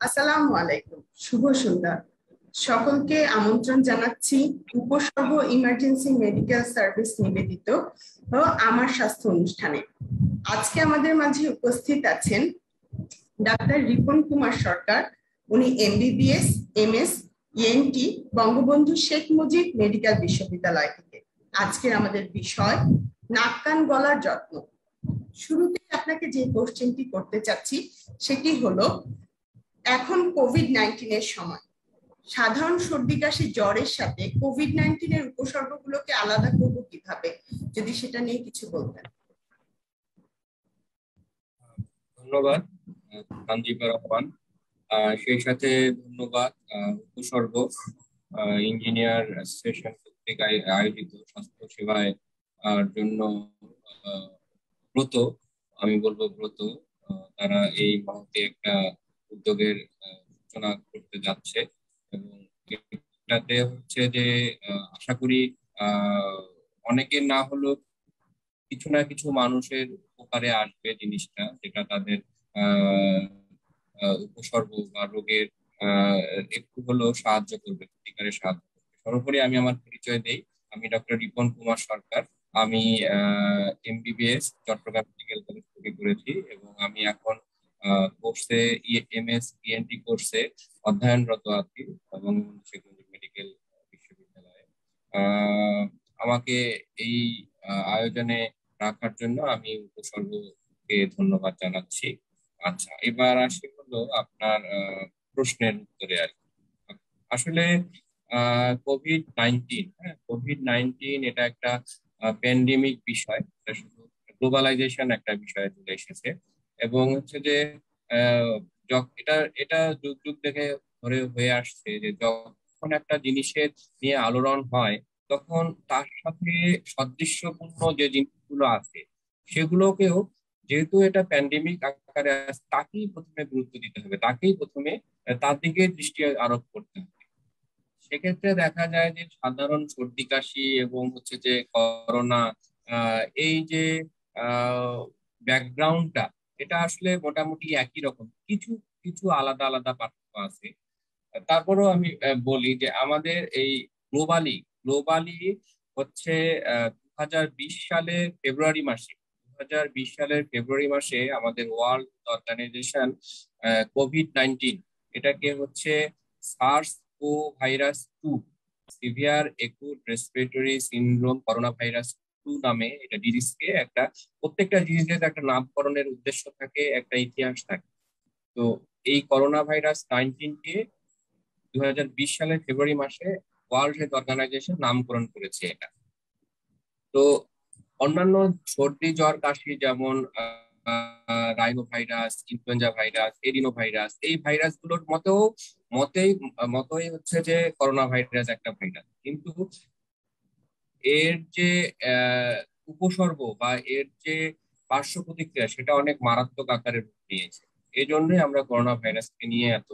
আসসালামু আলাইকুম, শুভ সন্ধ্যা। সকলকে আমন্ত্রণ জানাচ্ছি উপসর্গ ইমার্জেন্সি মেডিকেল সার্ভিস নিবেদিত ও আমার স্বাস্থ্য অনুষ্ঠানে। আজকে আমাদের মাঝে উপস্থিত আছেন ডাক্তার রিপন কুমার সরকার। উনি MBBS, MS, ENT Bangabandhu Sheikh Mujib medical বিশ্ববিদ্যালয় থেকে। আজকের আমাদের বিষয় নাক কান গলার যত্ন। শুরুতে আপনাকে যে কোশ্চেনটি করতে চাচ্ছি সেটি হলো, এখন কোভিড-19 এর সময় সাধারণ সর্দি কাশি জ্বরের সাথে কোভিড-19 এর উপসর্গগুলোকে আলাদা করব কিভাবে, যদি সেটা নিয়ে কিছু বলতেন। ধন্যবাদ সঞ্জীবর রহমান। সেই সাথে ধন্যবাদ উপসর্গ ইঞ্জিনিয়ার অ্যাসোসিয়েশন কর্তৃক আয়োজিত স্বাস্থ্য সেবায় জন্য ব্রত, আমি বলবো ব্রত, তারা এই মহতে একটা উদ্যোগের সূচনা করতে যাচ্ছে এবং এটাতে হচ্ছে যে আশা করি অনেকের না হলেও কিছু না কিছু মানুষের উপকারে আসবে জিনিসটা, যেটা তাদের উপসর্গ বা রোগের একটু হলেও সাহায্য করবে, সত্যিকারের সাহায্য করবে। সর্বোপরি আমি আমার পরিচয় দেই। আমি ডক্টর রিপন কুমার সরকার। আমি এমবিবিএস চট্টগ্রাম মেডিকেল কলেজ থেকে করেছি এবং আমি এখন কোর্সে এমএস ইএনটি কোর্সে অধ্যয়নরত আছি এবং শেখ মুজিব মেডিকেল বিশ্ববিদ্যালয়ে। আমাকে এই আয়োজনে রাখার জন্য আমি উপসর্গকে ধন্যবাদ জানাচ্ছি। আচ্ছা, এবার আসি হলো আপনার প্রশ্নের উত্তরে আর কি। আসলে কোভিড-19, কোভিড-19 এটা একটা প্যান্ডেমিক বিষয়, এটা শুধু গ্লোবালাইজেশন একটা বিষয় চলে এসেছে এবং হচ্ছে যে এটা এটা যুগ যুগ থেকে ধরে হয়ে আসছে যে যখন একটা জিনিসের নিয়ে আলোড়ন হয় তখন তার সাথে সাদৃশ্যপূর্ণ যে জিনিসগুলো আছে সেগুলোকেও, যেহেতু এটা প্যান্ডেমিক আকারে তাকেই প্রথমে গুরুত্ব দিতে হবে, তাকেই প্রথমে তার দিকে দৃষ্টি আরোপ করতে হবে। সেক্ষেত্রে দেখা যায় যে সাধারণ সর্দি কাশি এবং হচ্ছে যে করোনা, এই যে ব্যাকগ্রাউন্ডটা, এটা আসলে মোটামুটি একই রকম, কিছু কিছু আলাদা আলাদা পার্থক্য আছে। তারপরেও আমি বলি যে আমাদের এই গ্লোবালি গ্লোবালি হচ্ছে 2020 সালের ফেব্রুয়ারি মাসে আমাদের ওয়ার্ল্ড অর্গানাইজেশন কোভিড-19 এটাকে হচ্ছে SARS co virus 2, severe acute respiratory syndrome corona virus 2 নামে এটা ডিজিজকে একটা, প্রত্যেকটা ডিজিজের একটা নামকরণের উদ্দেশ্য থাকে, একটা ইতিহাস থাকে। তো এই করোনা ভাইরাস 19কে 2020 সালের ফেব্রুয়ারি মাসে ওয়ার্ল্ড হেলথ অর্গানাইজেশন নামকরণ করেছে এটা। তো অন্যান্য সর্দি জ্বর কাশি যেমন rhino virus, influenza virus, adeno virus, এই ভাইরাস গুলোর মতোই হচ্ছে যে করোনা ভাইরাস একটা ভাইরাস, কিন্তু এর যে উপসর্গ বা এর যে পার্শ্ব প্রতিক্রিয়া সেটা অনেক মারাত্মক আকারে রূপ নিয়েছে। এই জন্যই আমরা করোনা ভাইরাসকে নিয়ে এত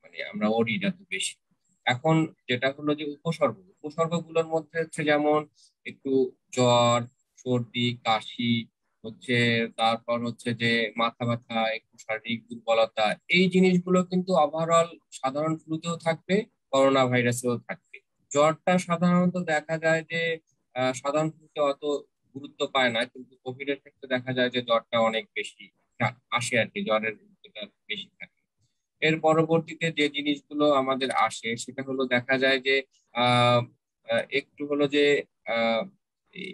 মানে আমরা ওরিড এত বেশি। এখন যেটা হলো যে উপসর্গগুলোর মধ্যে হচ্ছে যেমন একটু জ্বর, সর্দি, কাশি হচ্ছে, তারপর হচ্ছে যে মাথা ব্যথা, একটু শারীরিক দুর্বলতা, এই জিনিসগুলো কিন্তু ওভারঅল সাধারণ ফ্লুতেও থাকবে, করোনা ভাইরাসেও থাকবে। জ্বরটা সাধারণত দেখা যায় যে সাধারণ ফ্লুতে অত গুরুত্ব পায় না, কিন্তু কোভিড এর ক্ষেত্রে দেখা যায় যে জ্বরটা অনেক বেশি আসে আর কি, জ্বরের গুরুত্বটা বেশি থাকে। এর পরবর্তীতে যে জিনিসগুলো আমাদের আসে সেটা হলো দেখা যায় যে আহ একটু হলো যে আহ এই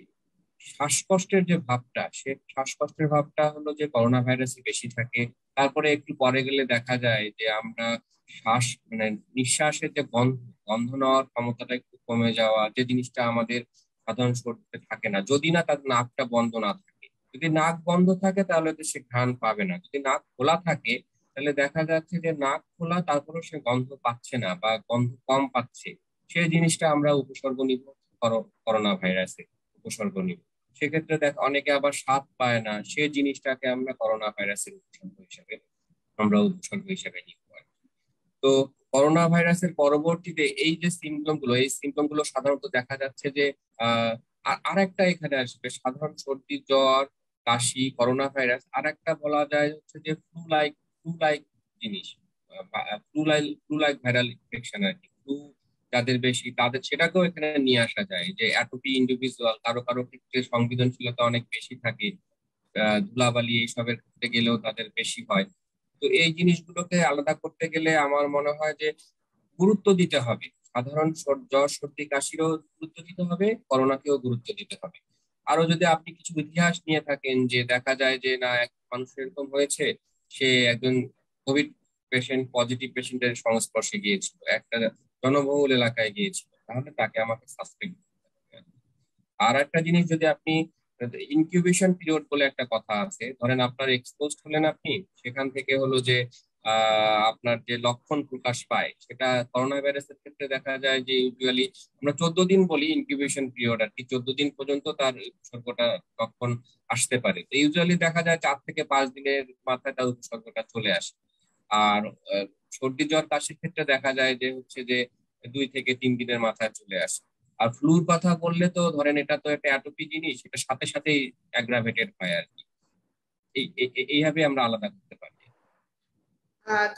শ্বাসকষ্টের যে ভাবটা, সে শ্বাসকষ্টের ভাবটা হলো যে করোনা ভাইরাসে বেশি থাকে। তারপরে একটু পরে গেলে দেখা যায় যে আমরা শ্বাস মানে নিঃশ্বাসের যে গন্ধ গন্ধ নেওয়ার ক্ষমতাটা একটু কমে যাওয়া, যে জিনিসটা আমাদের সাধারণ শরীরে থাকে না, যদি না তার নাকটা বন্ধ না থাকে। যদি নাক বন্ধ থাকে তাহলে তো সে ঘ্রাণ পাবে না, যদি নাক খোলা থাকে তাহলে দেখা যাচ্ছে যে নাক খোলা তারপরেও সে গন্ধ পাচ্ছে না বা গন্ধ কম পাচ্ছে। সেই জিনিসটা আমরা উপসর্গ নিব, করোনা ভাইরাসের উপসর্গ নিব। সেক্ষেত্রে অনেকে আবার স্বাদ পায় না, সেই জিনিসটাকে আমরা করোনা ভাইরাসের উপসর্গ হিসেবে নিব আর কি। তো করোনা ভাইরাসের পরবর্তীতে এই সিমটম গুলো সাধারণত দেখা যাচ্ছে যে আর একটা এখানে আসবে, সাধারণ সর্দি জ্বর কাশি করোনা ভাইরাস, আর একটা বলা যায় হচ্ছে যে ফ্লু লাইক জিনিস, ফ্লু লাইক ভাইরাল ইনফেকশন আর কি, ফ্লু যাদের বেশি তাদের সেটাকেও এখানে নিয়ে আসা যায়, যে অ্যাটোপি ইন্ডিভিজুয়াল কারো কারো ক্ষেত্রে সংবেদনশীলতা অনেক বেশি থাকে, ধুলাবালি এইসবের ক্ষেত্রে গেলেও তাদের বেশি হয়। তো এই জিনিসগুলোকে আলাদা করতে গেলে আমার মনে হয় যে গুরুত্ব দিতে হবে, সাধারণ জ্বর সর্দি কাশিরও গুরুত্ব দিতে হবে, করোনাকেও গুরুত্ব দিতে হবে। আরো যদি আপনি কিছু ইতিহাস নিয়ে থাকেন, যে দেখা যায় যে না এক মানুষ এরকম হয়েছে, সে একজন কোভিড পেশেন্ট, পজিটিভ পেশেন্টের সংস্পর্শে গিয়েছিল, একটা জনবহুল এলাকায় গিয়েছিল, তাহলে তাকে আমাকে সাসপেক্ট। আর একটা জিনিস, যদি আপনি ইনকিউবেশন পিরিয়ড বলে একটা কথা আছে, ধরেন আপনার এক্সপোজড হলেন আপনি, সেখান থেকে হলো যে আপনার যে লক্ষণ প্রকাশ পায়, সেটা করোনা ভাইরাসের ক্ষেত্রে দেখা যায় যে ইউজুয়ালি আমরা 14 দিন বলি ইনকিউবেশন পিরিয়ড আর কি, 14 দিন পর্যন্ত তার উপসর্গটা লক্ষণ আসতে পারে। তো ইউজুয়ালি দেখা যায় 4 থেকে 5 দিনের মাথায় তার উপসর্গটা চলে আসে। আর আহ, সর্দি জ্বর কাশির ক্ষেত্রে দেখা যায় যে হচ্ছে যে 2 থেকে 3 দিনের মাথায় চলে আসে। আর ফ্লুর কথা বললে তো ধরেন এটা তো একটা অ্যাটোপি জিনিস, এটা সাথে সাথেই অ্যাগ্রাভেটেড হয় আর কি। এইভাবে আমরা আলাদা করতে পারি।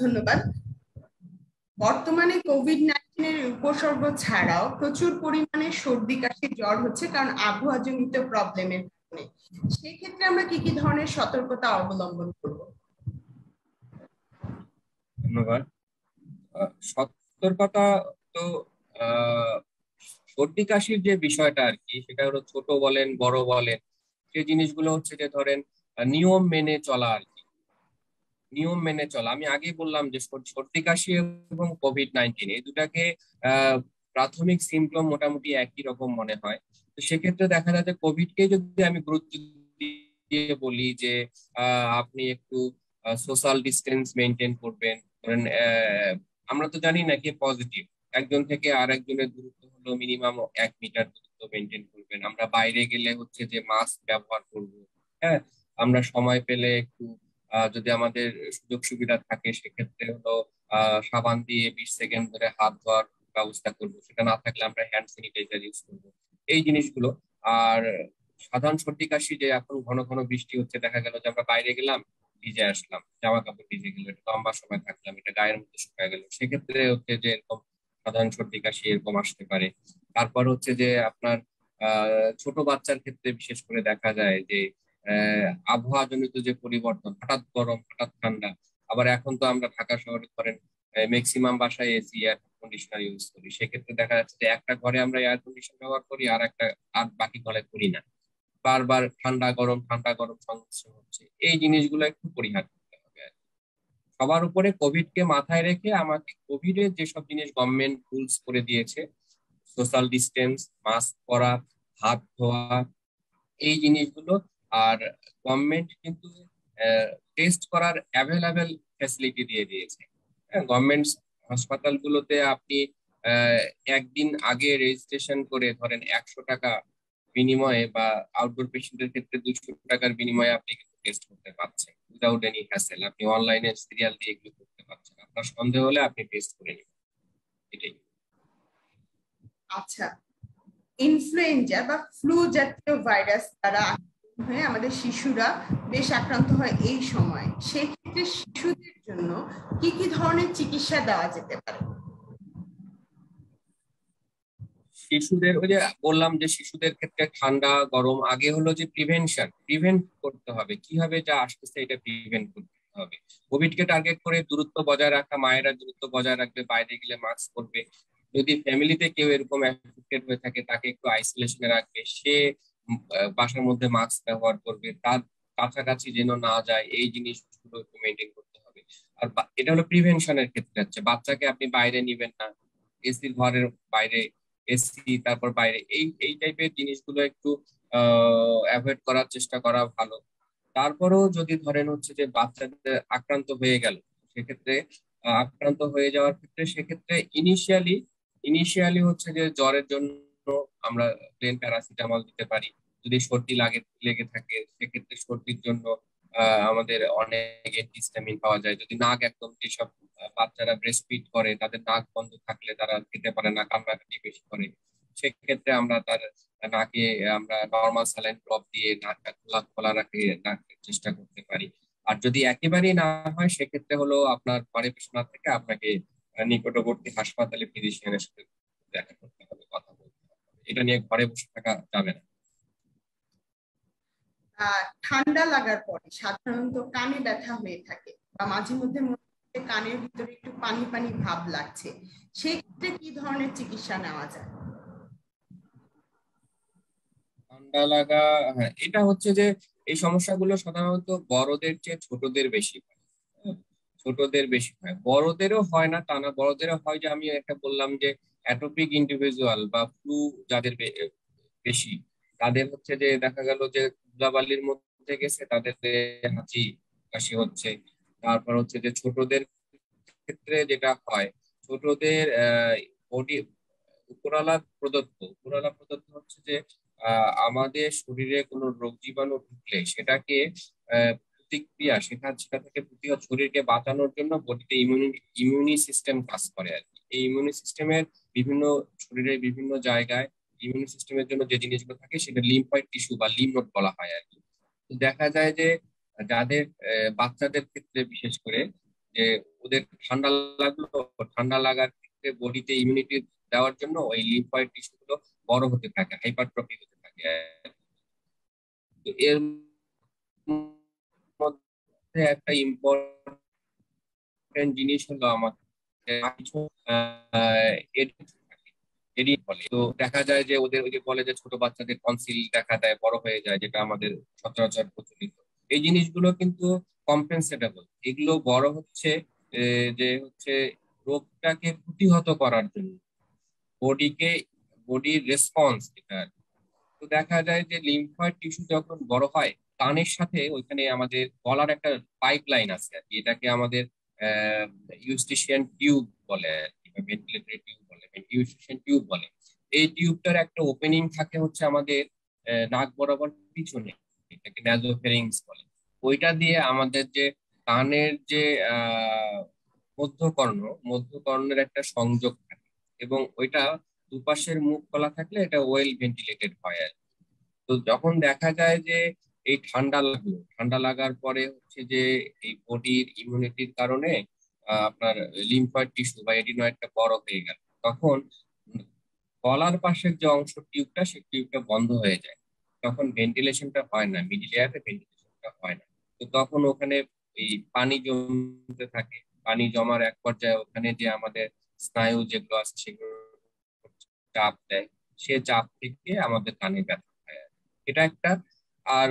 ধন্যবাদ। বর্তমানে কোভিড-19 এর উপসর্গ ছাড়াও প্রচুর পরিমাণে সর্দি কাশি জ্বর হচ্ছে, কারণ আবহাওয়াজনিত প্রবলেমের কারণে। সেক্ষেত্রে আমরা কি কি ধরনের সতর্কতা অবলম্বন করব? ধন্যবাদ। সতর্কতা তো আহ সর্দি কাশির যে বিষয়টা আর কি, সেটা হলো ছোট বলেন বড় বলেন, সেই জিনিসগুলো হচ্ছে যে ধরেন নিয়ম মেনে চলা আর কি, নিয়ম মেনে চলা। আমি আগেই বললাম যে সর্দি কাশি এবং কোভিড-19 এই দুটাকে আহ প্রাথমিক সিমটম মোটামুটি একই রকম মনে হয়। তো সেক্ষেত্রে দেখা যায় যে কোভিডকে যদি আমি গুরুত্ব দিয়ে বলি যে আপনি একটু সোশ্যাল ডিস্টেন্স মেনটেন করবেন, ধরেন আমরা তো জানি না কে পজিটিভ, একজন থেকে আর একজনের দূরত্ব হলো মিনিমাম 1 মিটার দূরত্ব মেনটেন করবেন, আমরা বাইরে গেলে হচ্ছে যে মাস্ক ব্যবহার করব। হ্যাঁ, আমরা সময় পেলে একটু যদি আমাদের সুযোগ সুবিধা থাকে সেক্ষেত্রে হলো সাবান দিয়ে 20 সেকেন্ড ধরে হাত ধোয়ার ব্যবস্থা করব, সেটা না থাকলে আমরা হ্যান্ড স্যানিটাইজার ইউজ করব, এই জিনিসগুলো। আর সাধারণ সর্দি কাশি, যে এখন ঘন ঘন বৃষ্টি হচ্ছে, দেখা গেল যে আমরা বাইরে গেলাম, ভিজে আসলাম, জামা কাপড় ভিজে গেল, এটা লম্বা সময় থাকলাম, এটা গায়ের মধ্যে শুকায় গেল, সেক্ষেত্রে হচ্ছে যে এরকম সাধারণ সর্দি কাশি এরকম আসতে পারে। তারপর হচ্ছে যে আপনার ছোট বাচ্চার ক্ষেত্রে বিশেষ করে দেখা যায় যে আবহাওয়া জনিত যে পরিবর্তন, হঠাৎ গরম হঠাৎ ঠান্ডা, আবার এখন তো আমরা ঢাকা শহরে ধরেন ম্যাক্সিমাম বাসায় এসি এয়ার কন্ডিশনার ইউজ করি, সেক্ষেত্রে দেখা যাচ্ছে যে একটা ঘরে আমরা এয়ার কন্ডিশন ব্যবহার করি, আর বাকি ঘরে করি না, বারবার ঠান্ডা গরম সংমিশ্রণ হচ্ছে, এই জিনিসগুলো একটু পরিহার করতে হবে আর কি। সবার উপরে কোভিড কে মাথায় রেখে আমাকে কোভিড এর যেসব জিনিস গভর্নমেন্ট রুলস করে দিয়েছে, সোশ্যাল ডিস্টেন্স, মাস্ক পরা, হাত ধোয়া, এই জিনিসগুলো। আর গভর্নমেন্ট কিন্তু টেস্ট করার অ্যাভেলেবেল ফ্যাসিলিটি দিয়ে দিয়েছে। হ্যাঁ, গভর্নমেন্ট হাসপাতালগুলোতে আপনি আহ, একদিন আগে রেজিস্ট্রেশন করে ধরেন 100 টাকা বিনিময়ে, বা আউটডোর পেশেন্টের ক্ষেত্রে 200 টাকার বিনিময়ে আপনি কিন্তু টেস্ট করতে পারছেন উইদাউট এনি হ্যাসেল। আপনি অনলাইনে সিরিয়াল দিয়ে এগুলো করতে পারছেন, আপনার সন্দেহ হলে আপনি টেস্ট করে নিন, এটাই। আচ্ছা, ইনফ্লুয়েঞ্জা বা ফ্লু জাতীয় ভাইরাস দ্বারা হয়ে আমাদের শিশুরা বেশ আক্রান্ত হয় এই সময়। সেক্ষেত্রে শিশুদের জন্য কি কি ধরনের চিকিৎসা দেওয়া যেতে পারে? শিশুদের, ওই যে বললাম যে শিশুদের ক্ষেত্রে ঠান্ডা গরম, আগে হলো যে প্রিভেন্ট করতে হবে, কিভাবে যা আসতেছে এটা প্রিভেন্ট করতে হবে। কোভিড কে টার্গেট করে দূরত্ব বজায় রাখা, মায়েরা দূরত্ব বজায় রাখবে, বাইরে গেলে মাস্ক পরবে, যদি ফ্যামিলিতে কেউ এরকম অ্যাফেক্টেড হয়ে থাকে তাকে একটু আইসোলেশনে রাখবে, সে বাসার মধ্যে মাস্ক ব্যবহার করবে, তার কাছাকাছি যেন না যায়, এই জিনিসগুলো একটু মেনটেন করতে হবে। আর এটা হলো প্রিভেনশনের ক্ষেত্রে হচ্ছে, বাচ্চাকে আপনি বাইরে নিবেন না, এসির ঘরের বাইরে, এসি তারপর বাইরে, এই এই টাইপের জিনিসগুলো একটু অ্যাভয়েড করার চেষ্টা করা ভালো। তারপরেও যদি ধরেন হচ্ছে যে বাচ্চাদের আক্রান্ত হয়ে গেল, সেক্ষেত্রে আক্রান্ত হয়ে যাওয়ার ক্ষেত্রে সেক্ষেত্রে ইনিশিয়ালি হচ্ছে যে জ্বরের জন্য আমরা প্লেন প্যারাসিটামল দিতে পারি। যদি সর্দি লেগে থাকে সেক্ষেত্রে সর্দির জন্য আমাদের অনেক অ্যান্টিহিস্টামিন পাওয়া যায়। যদি নাক একদম, যেসব বাচ্চারা ব্রেস্ট ফিড করে তাদের নাক বন্ধ থাকলে তারা খেতে পারে না, কান্নাকাটি বেশি করে, সেক্ষেত্রে আমরা তার নাকে আমরা নর্মাল স্যালাইন ড্রপ দিয়ে নাকটা খোলা খোলা রাখে রাখার চেষ্টা করতে পারি। আর যদি একেবারেই না হয় সেক্ষেত্রে হলো আপনার ঘরে বসে না থেকে আপনাকে নিকটবর্তী হাসপাতালে ফিজিশিয়ানের সাথে দেখা করতে হবে, কথা বলতে হবে। এটা নিয়ে ঘরে বসে থাকা যাবে না। ঠান্ডা লাগার পরে সাধারণত কানে ব্যথা হয়ে থাকে বা মাঝে মধ্যে মনে হচ্ছে কানের ভিতরে একটু পানি পানি ভাব লাগছে, সেক্ষেত্রে কি ধরনের চিকিৎসা নেওয়া যায়? ঠান্ডা লাগা, হ্যাঁ, এটা হচ্ছে যে এই সমস্যাগুলো সাধারণত বড়দের চেয়ে ছোটদের বেশি হয়। হ্যাঁ, ছোটদের বেশি হয়, বড়দেরও হয় না তা না, বড়দেরও হয়। যে আমি একটা বললাম যে অ্যাটোপিক ইন্ডিভিজুয়াল বা ফ্লু যাদের বেশি, তাদের হচ্ছে যে দেখা গেল যে ধুলাবালির মধ্যে গেছে, তাদের যে হাঁচি কাশি হচ্ছে। তারপর হচ্ছে যে ছোটদের ক্ষেত্রে যেটা হয়, ছোটদের বডি উপরালা প্রদত্ত হচ্ছে যে আমাদের শরীরে কোনো রোগ জীবাণু ঢুকলে সেটাকে প্রতিক্রিয়া, সেটা থেকে প্রতিহত শরীরকে বাঁচানোর জন্য বডিতে ইমিউনি সিস্টেম কাজ করে আর কি। এই ইমিউনি সিস্টেমের বিভিন্ন শরীরের বিভিন্ন জায়গায় ইমিউনি সিস্টেমের জন্য যে জিনিসগুলো থাকে সেটা লিম্ফয়েড টিস্যু বা লিম্ফ নোড বলা হয় আর কি। তো দেখা যায় যে যাদের বাচ্চাদের ক্ষেত্রে বিশেষ করে, যে ওদের ঠান্ডা লাগলো, ঠান্ডা লাগার ক্ষেত্রে বডিতে ইমিউনিটি দেওয়ার জন্য ওই লিম্ফয়েড টিস্যু গুলো বড় হতে থাকে, হাইপারট্রফি হতে থাকে। তো এর মধ্যে একটা ইম্পর্টেন্ট জিনিস হলো আমাদের কিছু এডিট বলে। তো দেখা যায় যে ওদের ওই যে বলে যে ছোট বাচ্চাদের টনসিল দেখা দেয়, বড় হয়ে যায়, যেটা আমাদের সচরাচর প্রচলিত। এই জিনিসগুলো কিন্তু কম্পেনসেটেবল। এগুলো বড় হচ্ছে যে হচ্ছে রোগটাকে প্রতিহত করার জন্য, বডিকে, বডির রেসপন্স এটা। তো দেখা যায় যে লিম্ফয়েড টিস্যু যখন বড় হয়, কানের সাথে ওইখানে আমাদের গলার একটা পাইপ লাইন আছে আর কি। এটাকে আমাদের ইউস্টিশিয়ান টিউব বলে আর কি, বা ভেন্টিলেটরি টিউব বলে, ইউস্টিশিয়ান টিউব বলে। এই টিউবটার একটা ওপেনিং থাকে হচ্ছে আমাদের নাক বরাবর পিছনে, এটাকে ন্যাজোফেরিংস বলে। ওইটা দিয়ে আমাদের যে কানের যে আহ মধ্যকর্ণ, মধ্যকর্ণের একটা সংযোগ থাকে, এবং ওইটা দুপাশের মুখ খোলা থাকলে এটা ওয়েল ভেন্টিলেটেড হয় আর কি। তো যখন দেখা যায় যে এই ঠান্ডা লাগলো, ঠান্ডা লাগার পরে হচ্ছে যে এই বডির ইমিউনিটির কারণে আপনার লিম্ফয়েড টিস্যু বা এডিনয়েডটা বড় হয়ে গেল, তখন গলার পাশের যে অংশ টিউবটা, সেই টিউবটা বন্ধ হয়ে যায়। তখন ভেন্টিলেশনটা হয় না, মিডিল এয়ারে ভেন্টিলেশনটা হয় না। তো তখন ওখানে এই পানি জমতে থাকে। পানি জমার এক পর্যায়ে ওখানে যে আমাদের স্নায়ু যেগুলো আছে সেগুলো চাপ দেয়, সে চাপ থেকে আমাদের কানে ব্যথা হয় আর কি। এটা একটা। আর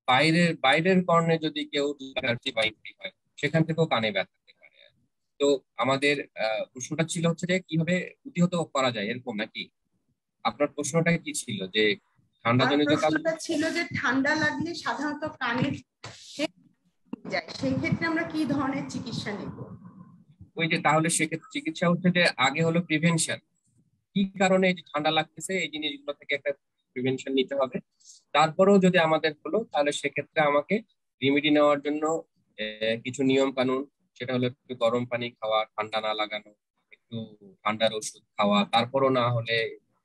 বাইরের বাইরের কর্ণে যদি কেউ অ্যালার্জি বা ইনফেকশন হয়, সেখান থেকেও কানে ব্যথা হতে পারে আর কি। তো আমাদের প্রশ্নটা ছিল হচ্ছে যে কিভাবে প্রতিহত করা যায়, এরকম নাকি? আপনার প্রশ্নটা কি ছিল যে ঠান্ডা আমার জনিত কারণ? প্রশ্নটা ছিল যে ঠান্ডা লাগলে সাধারণত কানের যায়, সেই ক্ষেত্রে আমরা কি ধরনের চিকিৎসা নিব? ওই যে তাহলে সেক্ষেত্রে চিকিৎসা হচ্ছে যে আগে হলো প্রিভেনশন। কি কারণে এই যে ঠান্ডা লাগতেছে, এই জিনিসগুলো থেকে একটা প্রিভেনশন নিতে হবে। তারপরেও যদি আমাদের হলো, তাহলে সেক্ষেত্রে আমাকে রিমেডি নেওয়ার জন্য কিছু নিয়ম কানুন, সেটা হলো একটু গরম পানি খাওয়া, ঠান্ডা না লাগানো, একটু ঠান্ডার ওষুধ খাওয়া। তারপরও না হলে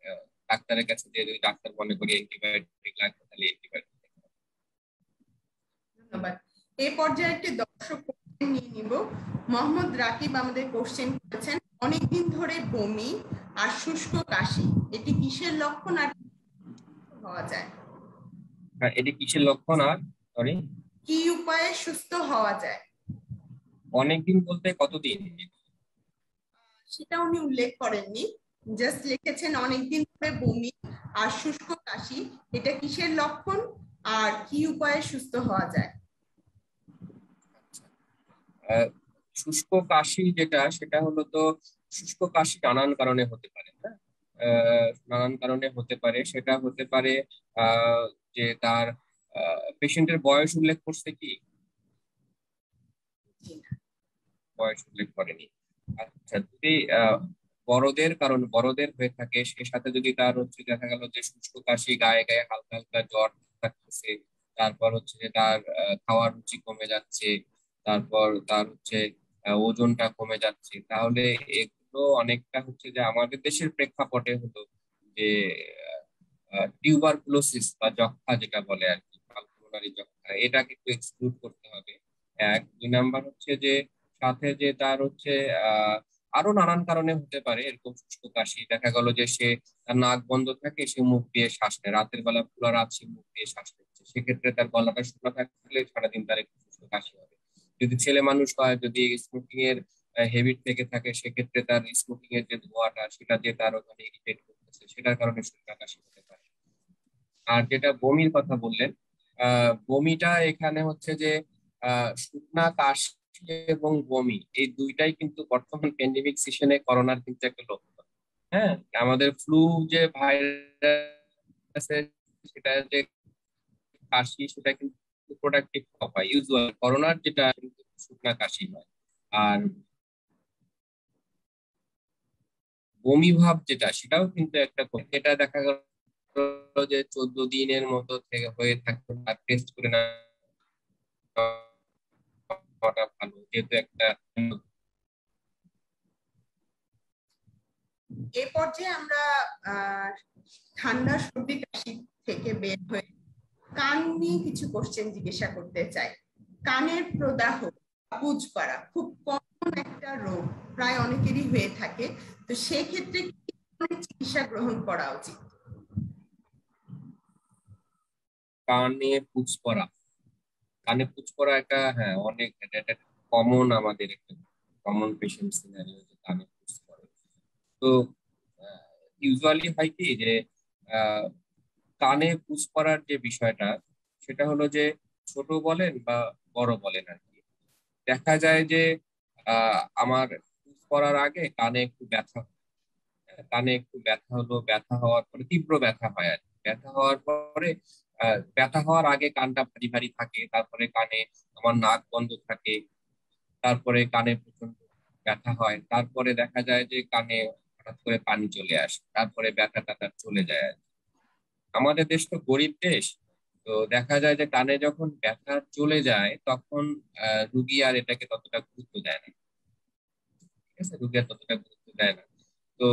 আহ, ডাক্তারের কাছে, যে যদি ডাক্তার মনে করি অ্যান্টিবায়োটিক লাগবে, তাহলে অ্যান্টিবায়োটিক। ধন্যবাদ। এই পর্যায়ে একটি দর্শক কোশ্চেন নিয়ে নিব। মোহাম্মদ রাকিব আমাদের কোশ্চেন করেছেন, অনেকদিন ধরে বমি আর শুষ্ক কাশি, এটি কিসের লক্ষণ আর হওয়া যায়? হ্যাঁ, এটি কিসের লক্ষণ আর, সরি? কি উপায়ে সুস্থ হওয়া যায়? অনেকদিন বলতে কতদিন? সেটা উনি উল্লেখ করেননি, জাস্ট লিখেছেন অনেকদিন ধরে বমি আর শুষ্ক কাশি, এটা কিসের লক্ষণ আর কি উপায়ে সুস্থ হওয়া যায়? আহ, শুষ্ক কাশি যেটা, সেটা হলো তো শুষ্ক কাশি নানান কারণে হতে পারে। হ্যাঁ, নানান কারণে হতে পারে। সেটা হতে পারে যে তার পেশেন্টের বয়স উল্লেখ করছে কি? বয়স উল্লেখ করেনি। আচ্ছা, যদি বড়দের কারণ বড়দের হয়ে থাকে, সে সাথে যদি তার হচ্ছে দেখা গেল যে শুষ্ক কাশি, গায়ে গায়ে হালকা হালকা জ্বর থাকতেছে, তারপর হচ্ছে যে তার খাওয়ার রুচি কমে যাচ্ছে, তারপর তার হচ্ছে ওজনটা কমে যাচ্ছে, তাহলে এগুলো অনেকটা হচ্ছে যে আমাদের দেশের প্রেক্ষাপটে হলো যে টিউবারকুলোসিস বা যক্ষ্মা যেটা বলে আর কি, পালমোনারি যক্ষ্মা, এটাকে একটু এক্সক্লুড করতে হবে। এক, দুই নাম্বার হচ্ছে যে সাথে যে তার হচ্ছে আরো নানান কারণে হতে পারে এরকম শুষ্ক কাশি, দেখা গেল যে সে তার নাক বন্ধ থাকে, সে মুখ দিয়ে শ্বাস নেয়, রাতের বেলা পুরো রাত সে মুখ দিয়ে শ্বাস নিচ্ছে, সেক্ষেত্রে তার গলাটা শুকনো থাকলে সারাদিন তার একটু শুষ্ক কাশি হবে। যদি ছেলে মানুষ হয়, যদি স্মোকিং এর হেবিট থেকে থাকে, সেক্ষেত্রে তার স্মোকিং এর যে ধোঁয়াটা সেটা দিয়ে তার ওখানে ইরিটেট করতেছে, সেটার কারণে শুষ্ক কাশি হতে পারে। আর যেটা বমির কথা বললেন, বমিটা এখানে হচ্ছে যে শুকনা কাশি এবং বমি এই দুইটাই কিন্তু বর্তমান প্যান্ডেমিক সিজনে করোনার কিন্তু একটা লক্ষণ। হ্যাঁ, আমাদের ফ্লু যে ভাইরাস সেটা যে কাশি, সেটা কিন্তু প্রোডাক্টিভ হয় ইউজুয়াল, করোনার যেটা কিন্তু শুকনা কাশি হয়। আর বমি ভাব যেটা, সেটাও কিন্তু একটা এটা দেখা গেল যে 14 দিনের মতো থেকে হয়ে থাকতে, টেস্ট করে নেওয়াটা ভালো, যেহেতু একটা এ পর্যায়ে আমরা ঠান্ডা সর্দি কাশি থেকে বের হয়ে কান নিয়ে কিছু কোশ্চেন জিজ্ঞাসা করতে চাই। কানের প্রদাহ, বুঝ করা খুব কমন একটা রোগ, প্রায় অনেকেরই হয়ে থাকে। তো সেক্ষেত্রে কি ধরনের চিকিৎসা গ্রহণ করা উচিত? কানে পুজ পড়া, কানে পুজ পড়া একটা, হ্যাঁ অনেক, এটা কমন, আমাদের একটা কমন পেশেন্ট সিনারিও যে কানে পুজ পড়ে। তো ইউজুয়ালি হয় কি যে আহ, কানে পুজ পড়ার যে বিষয়টা, সেটা হলো যে ছোট বলেন বা বড় বলেন আর কি, দেখা যায় যে আমার পুজ পড়ার আগে কানে একটু ব্যথা হয়। হ্যাঁ, কানে একটু ব্যথা হলো, ব্যথা হওয়ার পরে তীব্র ব্যথা হয় আর কি। ব্যথা হওয়ার পরে ব্যথা হওয়ার আগে কানটা ভারী ভারী থাকে, তারপরে কানে আমার নাক বন্ধ থাকে, তারপরে কানে প্রচন্ড ব্যথা হয়, তারপরে দেখা যায় যে কানে হঠাৎ করে পানি চলে আসে, তারপরে ব্যথা টাথা চলে যায় আর কি। আমাদের দেশ তো গরিব দেশ, তো দেখা যায় যে কানে যখন ব্যথা চলে যায় তখন রুগী আর এটাকে ততটা গুরুত্ব দেয় না। ঠিক আছে, রুগী আর ততটা গুরুত্ব দেয় না। তো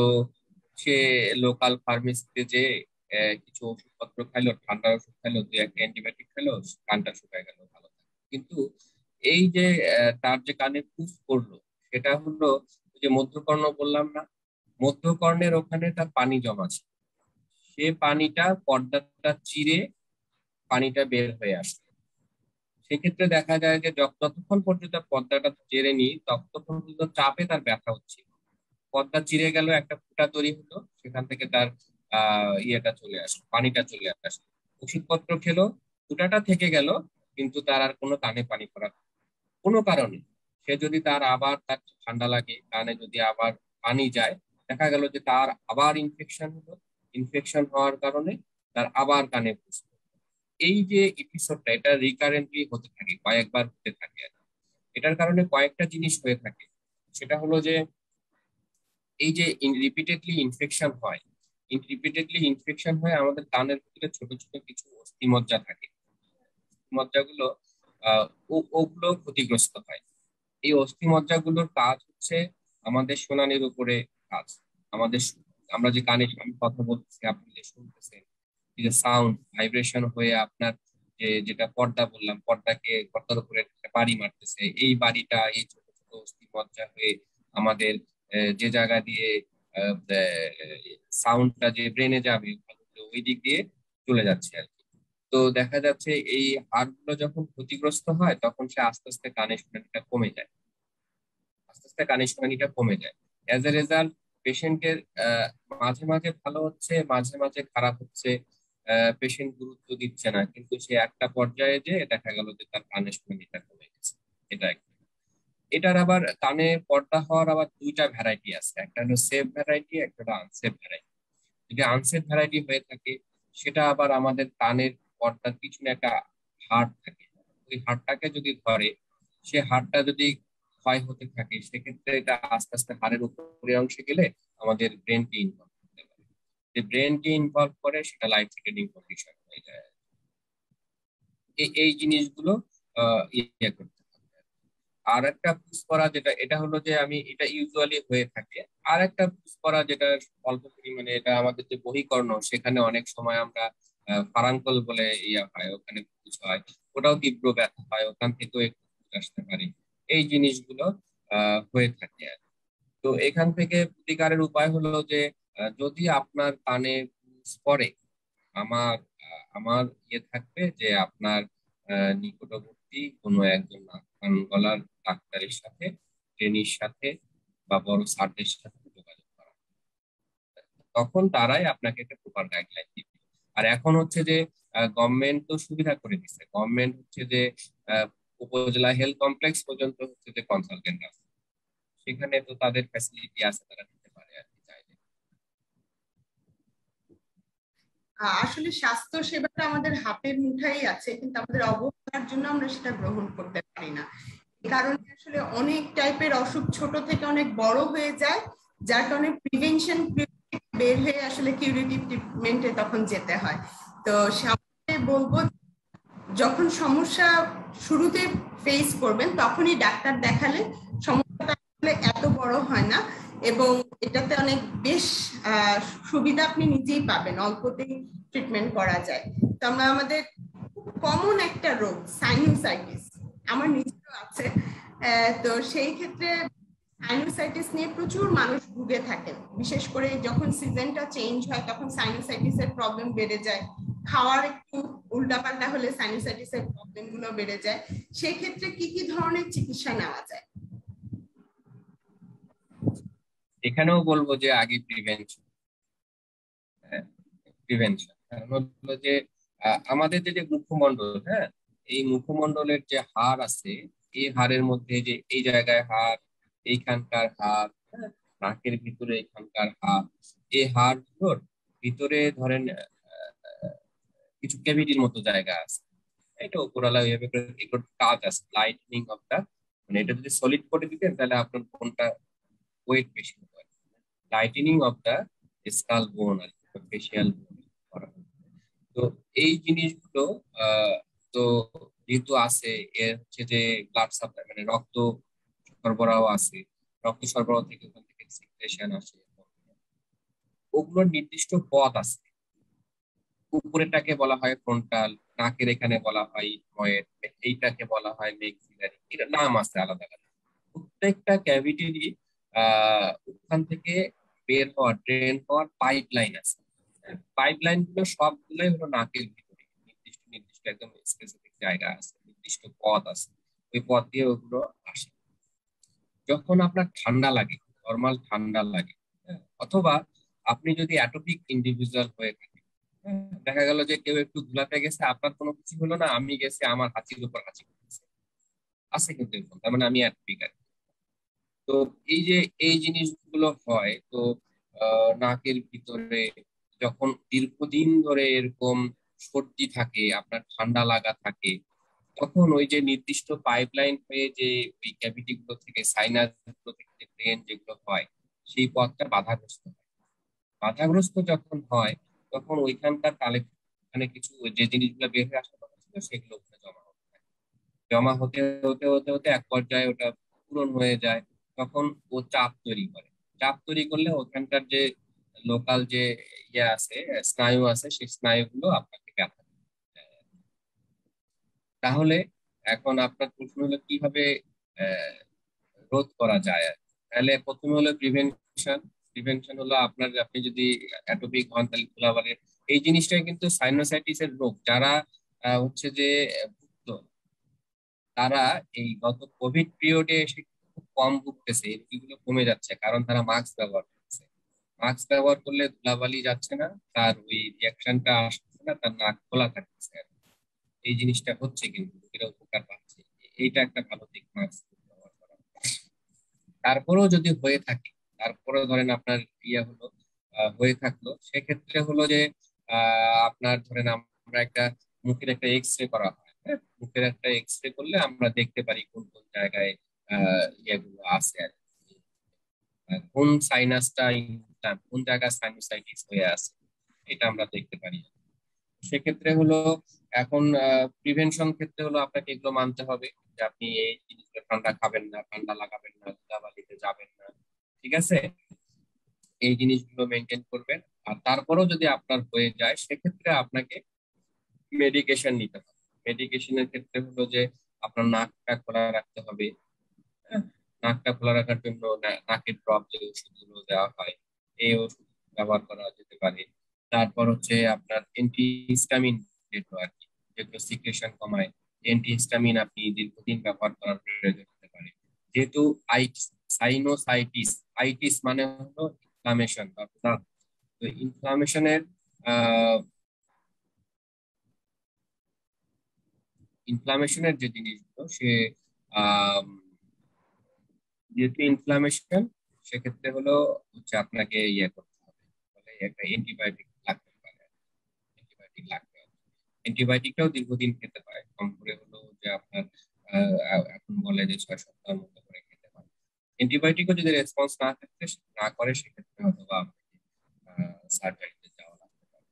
সে লোকাল ফার্মেসিতে যে কিছু ওষুধপত্র খাইলো, ঠান্ডার ওষুধ খাইলো, দুই একটা অ্যান্টিবায়োটিক খাইলো, কানটা শুকায় গেল, ভালো থাকে। কিন্তু এই যে তার যে কানে পুজ পড়লো, সেটা হলো ওই যে মধ্যকর্ণ বললাম না, মধ্যকর্ণের ওখানে তার পানি জমা ছিল, সে পানিটা পর্দাটা চিরে পানিটা বের হয়ে আসে। সেক্ষেত্রে দেখা যায় যে যতক্ষণ পর্যন্ত পর্দাটা চেরেনি ততক্ষণ পর্যন্ত চাপে তার ব্যথা হচ্ছে, পর্দা চিরে গেল, একটা ফুটা তৈরি হলো, সেখান থেকে তার ইয়েটা চলে আসলো, পানিটা চলে আসলো। ওষুধপত্র খেলো, ফুটাটা থেকে গেল, কিন্তু তার আর কোনো কানে পানি পড়া কোনো কারণে, সে যদি তার আবার তার ঠান্ডা লাগে, কানে যদি আবার পানি যায়, দেখা গেল যে তার আবার ইনফেকশন হলো, ইনফেকশন হওয়ার কারণে তার আবার কানে পুষলো। এই যে এপিসোডটা, এটা রিকারেন্টলি হতে থাকে, কয়েকবার হতে থাকে আর কি। এটার কারণে কয়েকটা জিনিস হয়ে থাকে। সেটা হলো যে এই যে রিপিটেডলি ইনফেকশন হয়, রিপিটেডলি ইনফেকশন হয়ে আমাদের কানের ভিতরে ছোট ছোট কিছু অস্থিমজ্জা থাকে, মজ্জাগুলো ওগুলো ক্ষতিগ্রস্ত হয়। এই অস্থিমজ্জাগুলোর কাজ হচ্ছে আমাদের শুনানির উপরে কাজ। আমাদের আমরা যে কানে আমি কথা বলতেছি, আপনি যে শুনতেছেন, এই যে সাউন্ড ভাইব্রেশন হয়ে আপনার যে যেটা পর্দা বললাম, পর্দার উপরে একটা বাড়ি মারতেছে, এই বাড়িটা এই ছোট ছোট অস্থিমজ্জা হয়ে আমাদের যে জায়গা দিয়ে সাউন্ডটা যে ব্রেনে যাবে, ওই দিক দিয়ে চলে যাচ্ছে আর কি। তো দেখা যাচ্ছে এই হাড়গুলো যখন ক্ষতিগ্রস্ত হয়, তখন সে আস্তে আস্তে কানের শুনানিটা কমে যায়, আস্তে আস্তে কানের শুনানিটা কমে যায়। অ্যাজ এ রেজাল্ট পেশেন্টের মাঝে মাঝে ভালো হচ্ছে, মাঝে মাঝে খারাপ হচ্ছে, পেশেন্ট গুরুত্ব দিচ্ছে না, কিন্তু সে একটা পর্যায়ে যে দেখা গেল যে তার কানের শুনানিটা কমে গেছে। এটা একটা। এটার আবার কানে পর্দা হওয়ার আবার দুইটা ভ্যারাইটি আছে, একটা হলো সেফ ভ্যারাইটি, একটা হলো আনসেফ ভ্যারাইটি। যদি আনসেফ ভ্যারাইটি হয়ে থাকে, সেটা আবার আমাদের কানের পর্দার পিছনে একটা হাড় থাকে, ওই হাড়টাকে যদি ধরে, সে হাড়টা যদি ক্ষয় হতে থাকে, সেক্ষেত্রে এটা আস্তে আস্তে হাড়ের উপরে অংশে গেলে আমাদের ব্রেনকে ইনভলভ করতে পারে। যে ব্রেনকে ইনভলভ করে, সেটা লাইফ থ্রেটেনিং কন্ডিশন হয়ে যায়। এই এই জিনিসগুলো ইয়ে করতে হবে। আর একটা পুষ করা যেটা, এটা হলো যে আমি এটা ইউজুয়ালি হয়ে থাকে। আর একটা পুষ করা যেটা অল্প পরিমাণে, এটা আমাদের যে বহিকর্ণ, সেখানে অনেক সময় আমরা ফারাঙ্কল বলে ইয়া হয়, ওখানে পুষ হয়, ওটাও তীব্র ব্যথা হয়, ওখান থেকেও একটু পুষ আসতে পারে। এই জিনিসগুলো হয়ে থাকে আর কি। তো এখান থেকে প্রতিকারের উপায় হলো যে যদি আপনার কানে পুষ পড়ে, আমার আমার ইয়ে থাকবে যে আপনার নিকটবর্তী কোনো একজন নাক কান গলার ডাক্তারের সাথে, ট্রেনির সাথে বা বড় সার্জনের সাথে যোগাযোগ করা। তখন তারাই আপনাকে একটা প্রপার গাইডলাইন দিবে। আর এখন হচ্ছে যে গভর্নমেন্ট তো সুবিধা করে দিচ্ছে, গভর্নমেন্ট হচ্ছে যে আহ, উপজেলা হেলথ কমপ্লেক্স পর্যন্ত হচ্ছে যে কনসালটেন্ট আছে, সেখানে তো তাদের ফ্যাসিলিটি আছে, তারা দিতে পারে আর কি চাইলে। আসলে স্বাস্থ্য সেবাটা আমাদের হাতের মুঠাই আছে, কিন্তু আমাদের অবহেলার জন্য আমরা সেটা গ্রহণ করতে পারি না। এই কারণে আসলে অনেক টাইপের অসুখ ছোট থেকে অনেক বড় হয়ে যায়, যার কারণে প্রিভেনশন বের হয়ে আসলে কিউরেটিভ ট্রিটমেন্টে তখন যেতে হয়। তো সামনে বলবো, যখন সমস্যা শুরুতে ফেস করবেন তখনই ডাক্তার দেখালে সমস্যাটা আসলে এত বড় হয় না, এবং এটাতে অনেক বেশ সুবিধা আপনি নিজেই পাবেন, অল্পতেই ট্রিটমেন্ট করা যায়। তো আমরা আমাদের কমন একটা রোগ সাইনোসাইটিস, আমার নিজেরও আছে। তো সেই ক্ষেত্রে সাইনোসাইটিস নিয়ে প্রচুর মানুষ ভুগে থাকেন, বিশেষ করে যখন সিজনটা চেঞ্জ হয় তখন সাইনোসাইটিসের প্রবলেম বেড়ে যায়। খাওয়ার একটু উল্টাপাল্টা হলে সাইনোসাইটিসের প্রবলেম গুলো বেড়ে যায়। সেই ক্ষেত্রে কি কি ধরনের চিকিৎসা নেওয়া যায়? এখানেও বলবো যে আগে প্রিভেনশন। প্রিভেনশন কারণ হলো যে আমাদের যে যে মুখমণ্ডল, হ্যাঁ, এই মুখমণ্ডলের যে হাড় আছে, এই হাড়ের মধ্যে যে এই জায়গায় হাড়, এইখানকার হাড়, হ্যাঁ, নাকের ভিতরে এইখানকার হাড়, এই হাড় গুলোর ভিতরে ধরেন কিছু ক্যাভিটির মতো জায়গা আছে। এটা উপরালা ওইভাবে করে একটু কাজ আছে, লাইটনিং অফ দা, মানে এটা যদি সলিড করে দিতেন তাহলে আপনার কোনটা ওয়েট বেশি হতো। লাইটেনিং অফ দা স্কাল বোন আর ফেসিয়াল করা হয়। তো এই জিনিসগুলো আহ তো যেহেতু আছে, এর হচ্ছে যে ব্লাড সাপ্লাই মানে রক্ত সরবরাহ আছে, রক্ত সরবরাহ থেকে ওখান থেকে সিক্রেশন আসে, ওগুলোর নির্দিষ্ট পথ আছে। উপরেরটাকে বলা হয় ফ্রন্টাল, নাকের এখানে বলা হয় ইথময়েড, এইটাকে বলা হয় মেক্সিলারি, এটা নাম আছে আলাদা আলাদা। প্রত্যেকটা ক্যাভিটিরই ওখান থেকে বের হওয়ার, ড্রেন হওয়ার পাইপ লাইন আছে। পাইপ লাইন গুলো সবগুলোই হলো নাকের ভিতরে, নির্দিষ্ট নির্দিষ্ট একদম স্পেসিফিক জায়গা আছে, নির্দিষ্ট পথ আছে, ওই পথ দিয়ে ওগুলো আসে। যখন আপনার ঠান্ডা লাগে, নর্মাল ঠান্ডা লাগে, হ্যাঁ, অথবা আপনি যদি অ্যাটোপিক ইন্ডিভিজুয়াল হয়ে থাকেন, হ্যাঁ, দেখা গেল যে কেউ একটু ধুলাতে গেছে, আপনার কোনো কিছু হলো না, আমি গেছি, আমার হাঁচির উপর হাঁচি পড়েছে, আছে কিন্তু এরকম, তার মানে আমি অ্যাটোপিক। তো এই যে এই জিনিসগুলো হয়, তো নাকের ভিতরে যখন দীর্ঘদিন ধরে এরকম সর্দি থাকে, আপনার ঠান্ডা লাগা থাকে, তখন ওই যে নির্দিষ্ট পাইপলাইন হয়ে যে ওই ক্যাভিটি গুলো থেকে, সাইনাস গুলো থেকে যে ড্রেন যেগুলো হয়, সেই পথটা বাধাগ্রস্ত হয়। বাধাগ্রস্ত যখন হয়, তখন ওইখানকার মানে কিছু যে জিনিসগুলো বের হয়ে আসার কথা ছিল, সেগুলো ওখানে জমা হতে থাকে। জমা হতে হতে হতে হতে এক পর্যায়ে ওটা পূরণ হয়ে যায়। তখন ও চাপ তৈরি করে। চাপ তৈরি করলে ওখানকার যে লোকাল যে ইয়ে আছে, স্নায়ু আছে, সেই স্নায়ুগুলো আপনাকে ব্যথা দেয়। তাহলে এখন আপনার প্রশ্ন হলো কিভাবে আহ, রোধ করা যায় আর কি। তাহলে প্রথমে হলো প্রিভেনশন। প্রিভেনশন হলো আপনার, আপনি যদি অ্যাটোপিক হন তাহলে ধুলাবালির এই জিনিসটাই কিন্তু সাইনোসাইটিস এর রোগ। যারা হচ্ছে যে ভুগত, তারা এই গত কোভিড পিরিয়ডে এসে খুব কম ভুগতেছে, এই রোগীগুলো কমে যাচ্ছে, কারণ তারা মাস্ক ব্যবহার করছে। মাস্ক ব্যবহার করলে ধুলাবালি যাচ্ছে না, তার ওই রিয়াকশনটা আসছে না, তার নাক খোলা থাকছে আর কি। এই জিনিসটা হচ্ছে, কিন্তু রোগীরা উপকার পাচ্ছে। এইটা একটা ভালো দিক মাস্ক ব্যবহার করা। তারপরেও যদি হয়ে থাকে, তারপরে ধরেন আপনার ইয়ে হলো, হয়ে থাকলো, সেক্ষেত্রে হলো যে আপনার ধরেন আমরা একটা মুখের একটা এক্স রে করা হয়, হ্যাঁ? মুখের একটা এক্স রে করলে আমরা দেখতে পারি কোন কোন জায়গায় ইয়েগুলো আছে আর কি। কোন সাইনাসটা, কোন জায়গায় সাইনোসাইটিস হয়ে আছে, এটা আমরা দেখতে পারি। সেক্ষেত্রে হলো এখন প্রিভেনশন ক্ষেত্রে হলো আপনাকে এগুলো মানতে হবে যে আপনি এই জিনিসগুলো, ঠান্ডা খাবেন না, ঠান্ডা লাগাবেন না, ধুলাবালিতে যাবেন না, ঠিক আছে? এই জিনিসগুলো মেনটেন করবেন। আর তারপরেও যদি আপনার হয়ে যায় সেক্ষেত্রে আপনাকে মেডিকেশন নিতে হবে। মেডিকেশনের ক্ষেত্রে হলো যে আপনার নাকটা খোলা রাখতে হবে। হ্যাঁ, নাকটা খোলা রাখার জন্য নাকের ড্রপ যে ওষুধগুলো দেওয়া হয়, এই ওষুধ ব্যবহার করা যেতে পারে। তারপর হচ্ছে আপনার অ্যান্টিহিস্টামিন, যেগুলো আর কি, যেগুলো সিক্রেশন কমায়, অ্যান্টিহিস্টামিন আপনি দীর্ঘদিন ব্যবহার করার প্রয়োজন হতে পারে। যেহেতু সাইনোসাইটিস, আইটিস মানে হলো ইনফ্লামেশন বা দাঁত, তো ইনফ্লামেশনের যে জিনিসগুলো সে আহ যেহেতু ইনফ্লামেশন, সেক্ষেত্রে হলো হচ্ছে আপনাকে ইয়ে করতে হবে, বলে একটা অ্যান্টিবায়োটিক লাগতে পারে। অ্যান্টিবায়োটিকটাও দীর্ঘদিন খেতে পারে, কম করে হলো যে আপনার এখন বলে যে 6 সপ্তাহের মতো করে খেতে পারে। অ্যান্টিবায়োটিকও যদি রেসপন্স না করে সেক্ষেত্রে হয়তো বা সার্জারিতে যাওয়া লাগতে পারে।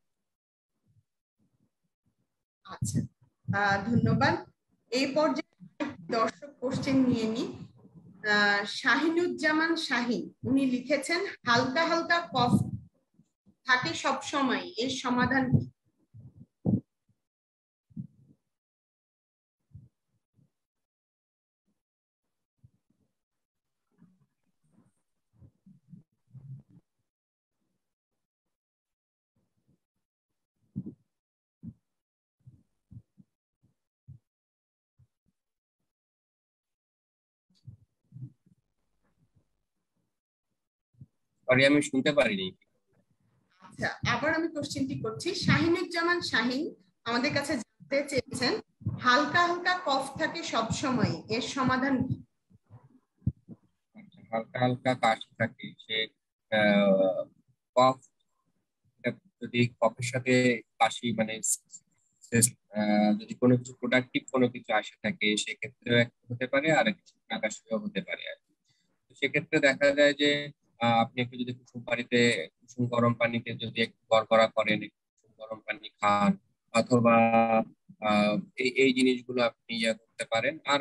আচ্ছা, ধন্যবাদ। এই পর্যায়ে দর্শক কোশ্চেন নিয়ে নি। শাহিনুজ্জামান শাহিন, উনি লিখেছেন হালকা হালকা কফ থাকে সব সময়, এর সমাধান কি? সরি, আমি শুনতে পারিনি। আচ্ছা, আবার আমি কোশ্চেনটি করছি। শাহিনুজ্জামান শাহিন আমাদের কাছে জানতে চেয়েছেন হালকা হালকা কফ থাকে সব সময়, এর সমাধান কি? আচ্ছা, হালকা হালকা কাশি থাকে, সে কফ, যদি কফের সাথে কাশি মানে যদি কোনো কিছু প্রোডাক্টিভ কোনো কিছু আসে থাকে সেক্ষেত্রে হতে পারে, আর কিছু কাশিও হতে পারে আর কি। তো সেক্ষেত্রে দেখা যায় যে আপনি একটু যদি কুসুম গরম পানিতে যদি একটু গড়গড়া করেন, একটু কুসুম গরম পানি খান, অথবা এই জিনিসগুলো আপনি ইয়ে করতে পারেন। আর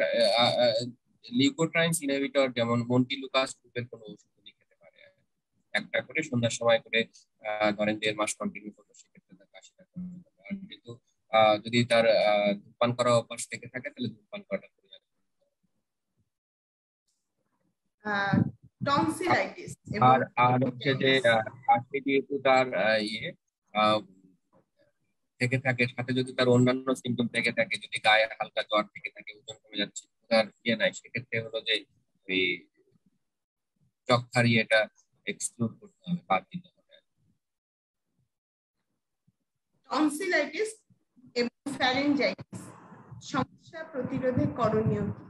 লিউকোট্রাইনস ইনহিবিটর যেমন মন্টিলুকাস গ্রুপের কোনো ওষুধ উনি খেতে পারে আর কি। একটা করে সন্ধ্যার সময় করে ধরেন 1.5 মাস কন্টিনিউ করলো, সেক্ষেত্রে তার কাশিটা কমে যাবে। আর যেহেতু যদি তার ধূমপান করা অভ্যাস থেকে থাকে তাহলে ধূমপান করাটা করে যাবে। টনসিলাইটিস এবং আর আর হচ্ছে যে কাশি যেহেতু তার ইয়ে আহ, থেকে থাকে, সাথে যদি তার অন্যান্য সিমটম থেকে থাকে, যদি গায়ে হালকা জ্বর থেকে থাকে, ওজন কমে যাচ্ছে, তার ইয়ে নাই, সেক্ষেত্রে হলো যে ওই যক্ষ্মার ইয়েটা এক্সক্লুড করতে হবে, বাদ দিতে হবে। টনসিলাইটিস এবং ফ্যারিনজাইটিস সমস্যা প্রতিরোধে করণীয় কি?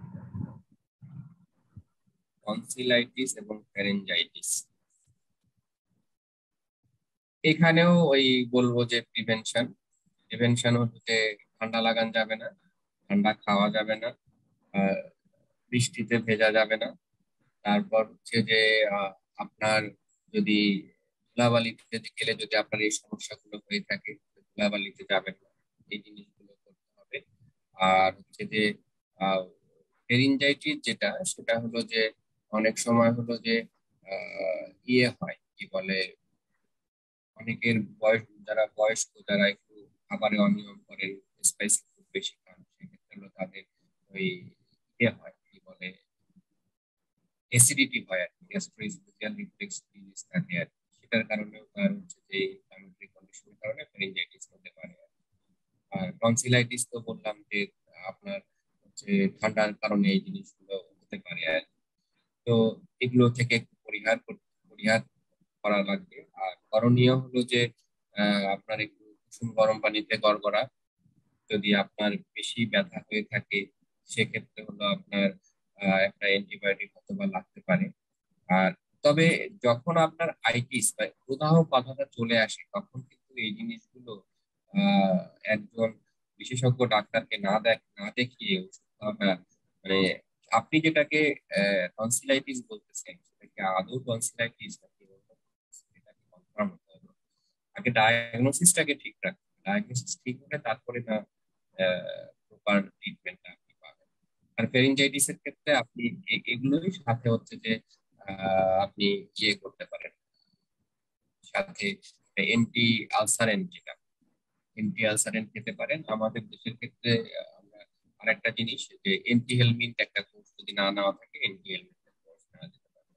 টনসিলাইটিস এবং ফ্যারিনজাইটিস, এখানেও ওই বলবো যে প্রিভেনশন হচ্ছে ঠান্ডা লাগান যাবে না, ঠান্ডা খাওয়া যাবে না, আহ, বৃষ্টিতে ভেজা যাবে না। তারপর হচ্ছে যে আহ, আপনার যদি ধুলাবালিতে গেলে যদি আপনার এই সমস্যাগুলো হয়ে থাকে, ধুলাবালিতে যাবেন না, এই জিনিসগুলো করতে হবে। আর হচ্ছে যে ফেরিনজাইটিস যেটা, সেটা হলো যে অনেক সময় হলো যে ইয়ে হয়, কি বলে, অনেকের যারা বয়স্ক, যারা একটু খাবারে অনিয়ম করেন, স্পাইসি ফুড বেশি খান, সেক্ষেত্রে হলো তাদের ওই ইয়ে হয়, কি বলে, অ্যাসিডিটি হয় আর কি, গ্যাস্ট্রোইসোফেজিয়াল রিফ্লেক্স ডিজিজ থাকে আর কি। সেটার কারণেও তার হচ্ছে যে ইনফ্ল্যামেটরি কন্ডিশনের কারণে ফেরিনজাইটিস হতে পারে আর কি। আর টনসিলাইটিস তো বললাম যে আপনার হচ্ছে ঠান্ডার কারণে এই জিনিসগুলো হতে পারে আর কি। তো এগুলো থেকে একটু পরিহার করা লাগবে। আর করণীয় হলো যে আপনার একটু কুসুম গরম পানিতে গড়গড়া, যদি আপনার বেশি ব্যথা হয়ে থাকে সেক্ষেত্রে হলো আপনার একটা অ্যান্টিবায়োটিক অথবা লাগতে পারে। আর তবে যখন আপনার আইটিস বা প্রদাহ কথাটা চলে আসে, তখন কিন্তু এই জিনিসগুলো আহ একজন বিশেষজ্ঞ ডাক্তারকে না দেখিয়ে ওষুধ খাওয়াটা, মানে আপনি যেটাকে টনসিলাইটিস বলতেছেন সেটাকে আদৌ টনসিলাইটিস নাকি অন্য কোনো কিছু, এটাকে কনফার্ম হতে হবে। আগে ডায়াগনোসিসটাকে ঠিক রাখতে হবে। ডায়াগনোসিস ঠিক হলে তারপরে না প্রপার ট্রিটমেন্টটা আপনি পাবেন। আর ফেরিনজাইটিস এর ক্ষেত্রে আপনি এগুলোই সাথে হচ্ছে যে আপনি ইয়ে করতে পারেন, সাথে এন্টি আলসারেন্ট, যেটা এন্টি আলসারেন্ট খেতে পারেন। আমাদের দেশের ক্ষেত্রে আমরা আরেকটা জিনিস যে এন্টি হেলমিন্ট একটা কোর্স যদি না নেওয়া থাকে, এন্টি হেলমিন্ট কোর্স নেওয়া যেতে পারে।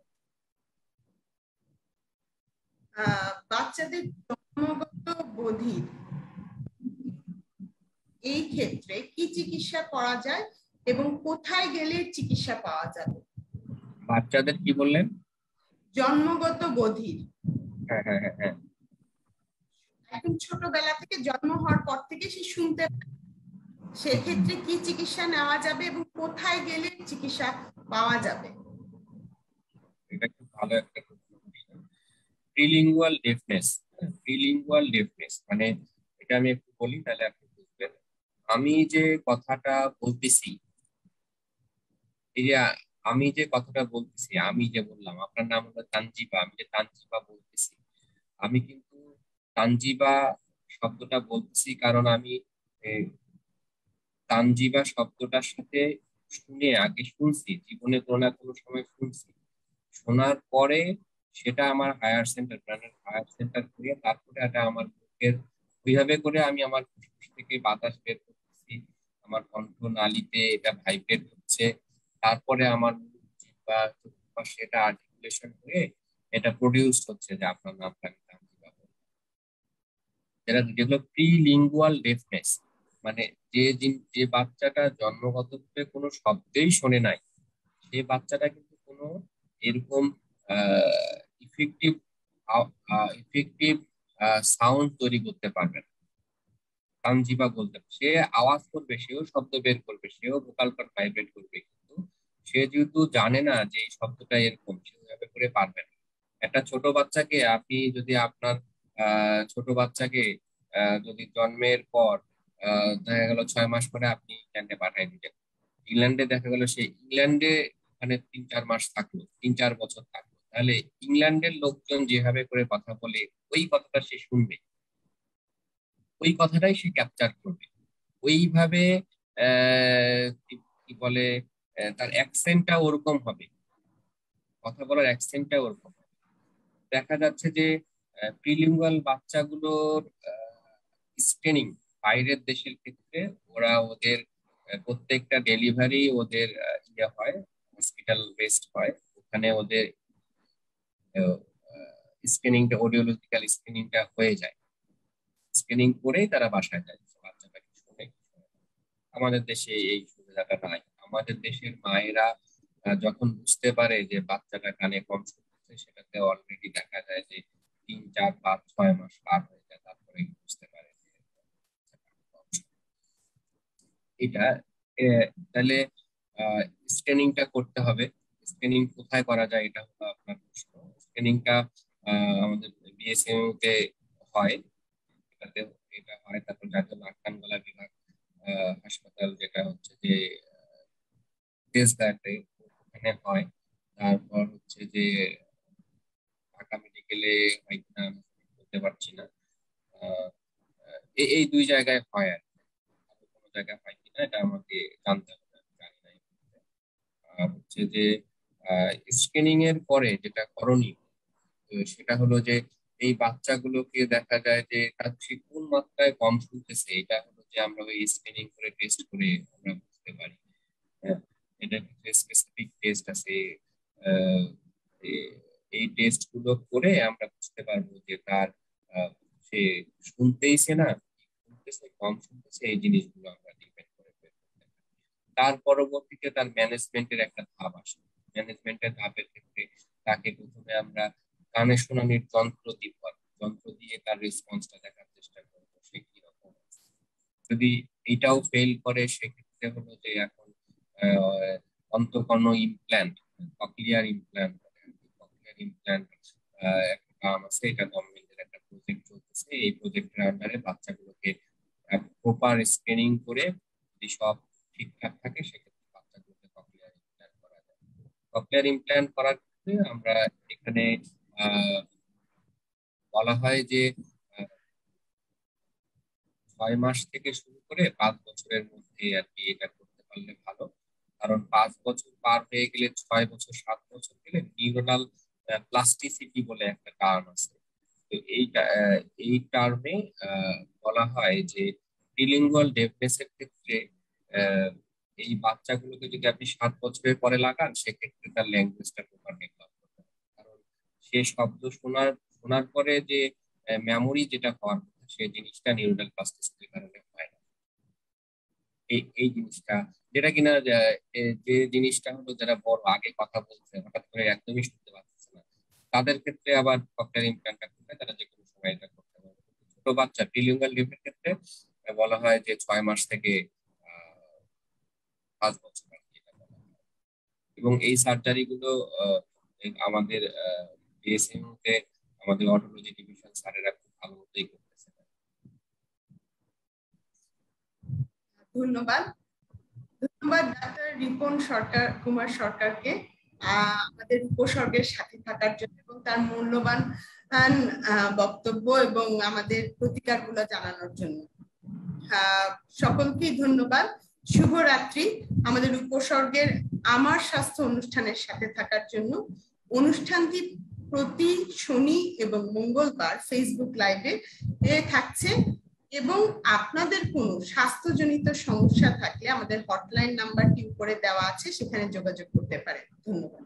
বাচ্চাদের জন্মগত বধির এই ক্ষেত্রে কি চিকিৎসা করা যায় এবং কোথায় গেলে চিকিৎসা পাওয়া যাবে? বাচ্চাদের কি বললেন? জন্মগত বধির, হ্যাঁ হ্যাঁ হ্যাঁ হ্যাঁ। একদম ছোটবেলা থেকে জন্ম হওয়ার পর থেকে সে শুনতে পায়, সেক্ষেত্রে কি চিকিৎসা নেওয়া যাবে এবং কোথায় গেলে চিকিৎসা পাওয়া যাবে? এটা খুব ভালো একটা প্রশ্ন। ট্রিলিঙ্গুয়াল ডেফনেস, ট্রিলিঙ্গুয়াল ডেফনেস মানে, এটা আমি একটু বলি তাহলে আপনি বুঝবেন। আমি যে কথাটা বলতেছি, এই যে আমি যে কথাটা বলতেছি, আমি যে বললাম আপনার নাম হলো তানজিবা, আমি যে তানজিবা বলতেছি, আমি কিন্তু তানজিবা শব্দটা বলতেছি কারণ আমি এ, তানজিবা শব্দটার সাথে শুনে আগে শুনছি, জীবনে কোনো না কোনো সময় শুনছি, শোনার পরে সেটা আমার হায়ার সেন্টার, প্রাণের হায়ার সেন্টার করে তারপরে এটা আমার মুখের ওইভাবে করে আমি আমার ফুসফুস থেকে বাতাস বের করতেছি, আমার কণ্ঠ নালীতে এটা ভাইব্রেট হচ্ছে, তারপরে আমার মুখ, জিহ্বা, চতুর্পাশ সেটা আর্টিকুলেশন হয়ে এটা প্রডিউস হচ্ছে যে আপনার নামটা আমি তানজিবা বললাম। যেগুলো প্রিলিঙ্গুয়াল ডেফনেস, মানে যে বাচ্চাটা জন্মগতভাবে কোনো শব্দেই শোনে নাই, সেই বাচ্চাটা কিন্তু কোনো এরকম ইফেক্টিভ ইফেক্টিভ সাউন্ড তৈরি করতে পারবে না। তানজিবা বলতে সে আওয়াজ করবে, সেও শব্দ বের করবে, সেও ভোকাল কর্ড ভাইব্রেট করবে, কিন্তু সে যেহেতু জানে না যে এই শব্দটা এরকম, সে ওইভাবে করে পারবে না। একটা ছোট বাচ্চাকে আপনি যদি আপনার ছোট বাচ্চাকে যদি জন্মের পর দেখা গেল 6 মাস পরে আপনি ইংল্যান্ডে পাঠিয়ে দিলেন, ইংল্যান্ডে দেখা গেল সে ইংল্যান্ডে মানে 3-4 মাস থাকলো, 3-4 বছর থাকলো, তাহলে ইংল্যান্ডের লোকজন যেভাবে করে কথা বলে ওই কথাটা সে শুনবে, ওই কথাটাই সে ক্যাপচার করবে ওইভাবে। কি কি বলে, তার অ্যাকসেন্টটা ওরকম হবে, কথা বলার অ্যাকসেন্টটা ওরকম হবে। দেখা যাচ্ছে যে প্রিলিঙ্গুয়াল বাচ্চাগুলোর স্ক্রিনিং বাইরের দেশের ক্ষেত্রে ওরা ওদের প্রত্যেকটা ডেলিভারি ওদের ইয়ে হয়, হসপিটাল বেসড হয়, ওখানে ওদের স্ক্রিনিংটা, অডিওলজিক্যাল স্ক্রিনিংটা হয়ে যায়, স্ক্রিনিং করেই তারা বাসায় যায় বাচ্চাটাকে শুনে। আমাদের দেশে এই সুবিধাটা নাই। আমাদের দেশের মায়েরা যখন বুঝতে পারে যে বাচ্চাটা কানে কম শুনতেছে, সেটাতে অলরেডি দেখা যায় যে 3-4-5-6 মাস পার হয়ে যায়, তারপরে বুঝতে পারে যে এটা তাহলে স্ক্যানিংটা করতে হবে। স্ক্যানিং কোথায় করা যায় এটা হলো আপনার প্রশ্ন। স্ক্যানিংটা আমাদের বিএসএমইউ তে হয়, এটাতে এটা হয়। তারপর জাতীয় নাক কান গলা বিভাগ হাসপাতাল, যেটা হচ্ছে যে দেশদাতে, ওখানে হয়। তারপর হচ্ছে যে ঢাকা মেডিকেলে হয় কিনা আমি বলতে পারছি না। আহ, এই দুই জায়গায় হয় আর কি। আর কোনো জায়গায় হয় কিনা এটা আমাকে জানতে হবে, আমি জানি না এই মুহূর্তে। আর হচ্ছে যে স্ক্রিনিং এর পরে যেটা করণীয়, তো সেটা হলো যে এই বাচ্চাগুলোকে দেখা যায় যে তার সে কোন মাত্রায় কম শুনতেছে, এটা হলো যে আমরা ওই স্ক্রিনিং করে টেস্ট করে আমরা বুঝতে পারি। হ্যাঁ, এটা স্পেসিফিক টেস্ট আছে। আহ, এই টেস্ট গুলো করে আমরা বুঝতে পারবো যে তার সে শুনতেইছে না, শুনতেছে কম শুনতেছে, এই জিনিসগুলো আমরা ডিপেন্ড করে বের করতে পারি। তার পরবর্তীতে তার ম্যানেজমেন্টের একটা ধাপ আসে। ম্যানেজমেন্টের ধাপের ক্ষেত্রে তাকে প্রথমে আমরা কানে শোনানোর যন্ত্র দিব, যন্ত্র দিয়ে তার রেসপন্সটা দেখার চেষ্টা করবো সে কিরকম আছে। যদি এটাও ফেল করে, সেক্ষেত্রে হলো যে এখন আহ, অন্তঃকর্ণ implant, cochlear implant, cochlear implant একটা নাম আছে, এটা গভর্নমেন্টের একটা প্রজেক্ট চলতেছে। এই প্রজেক্টের আন্ডারে বাচ্চাগুলোকে প্রপার স্ক্রিনিং করে যদি সব ঠিকঠাক থাকে, সেক্ষেত্রে বাচ্চাগুলোকে ককলিয়ার ইমপ্ল্যান্ট করা যায়। ককলিয়ার ইমপ্ল্যান্ট করার ক্ষেত্রে আমরা এখানে আহ, বলা হয় যে 6 মাস থেকে শুরু করে 5 বছরের মধ্যে আর কি এটা করতে পারলে ভালো। কারণ 5 বছর পার হয়ে গেলে 6 বছর 7 বছর গেলে নিউরোনাল প্লাস্টিসিটি বলে একটা টার্ম আছে। তো এই টার্মে বলা হয় যে বিলিঙ্গুয়াল ডেফনেস এর ক্ষেত্রে আহ, এই বাচ্চাগুলোকে যদি আপনি 7 বছরের পরে লাগান সেক্ষেত্রে তার ল্যাঙ্গুয়েজটা প্রপার ডেভেলপ করবে। কারণ সে শব্দ শোনার শোনার পরে যে মেমোরি যেটা হওয়ার কথা সেই জিনিসটা নিউরাল প্লাস্টিসিটির কারণে হয় না। এই জিনিসটা যেটা কিনা যে জিনিসটা হলো যারা বড় আগে কথা বলছে হঠাৎ করে একদমই শুনতে পাচ্ছে না, তাদের ক্ষেত্রে আবার ককলিয়ার ইমপ্ল্যান্টটা করলে তারা যে কোনো সময় এটা করতে পারবে। ছোট বাচ্চা প্রিলিঙ্গুয়াল লিপের ক্ষেত্রে বলা হয় যে 6 মাস থেকে 5 বছর আর কি এটা বলা হয়। এবং এই সার্জারি গুলো আমাদের বিএসএমইউ তে আমাদের অটোলজি ডিভিশন স্যারেরা খুব ভালো মতোই করতেছে। ধন্যবাদ ডাক্তার রিপন কুমার সরকারকে আমাদের উপসর্গের সাথে থাকার জন্য এবং তার মূল্যবান বক্তব্য এবং আমাদের প্রতিকারগুলো জানানোর জন্য। সকলকেই ধন্যবাদ। শুভরাত্রি। আমাদের উপসর্গের আমার স্বাস্থ্য অনুষ্ঠানের সাথে থাকার জন্য। অনুষ্ঠানটি প্রতি শনি এবং মঙ্গলবার ফেসবুক লাইভে থাকছে এবং আপনাদের কোনো স্বাস্থ্যজনিত সমস্যা থাকলে আমাদের হটলাইন নাম্বারটি উপরে দেওয়া আছে, সেখানে যোগাযোগ করতে পারেন। ধন্যবাদ।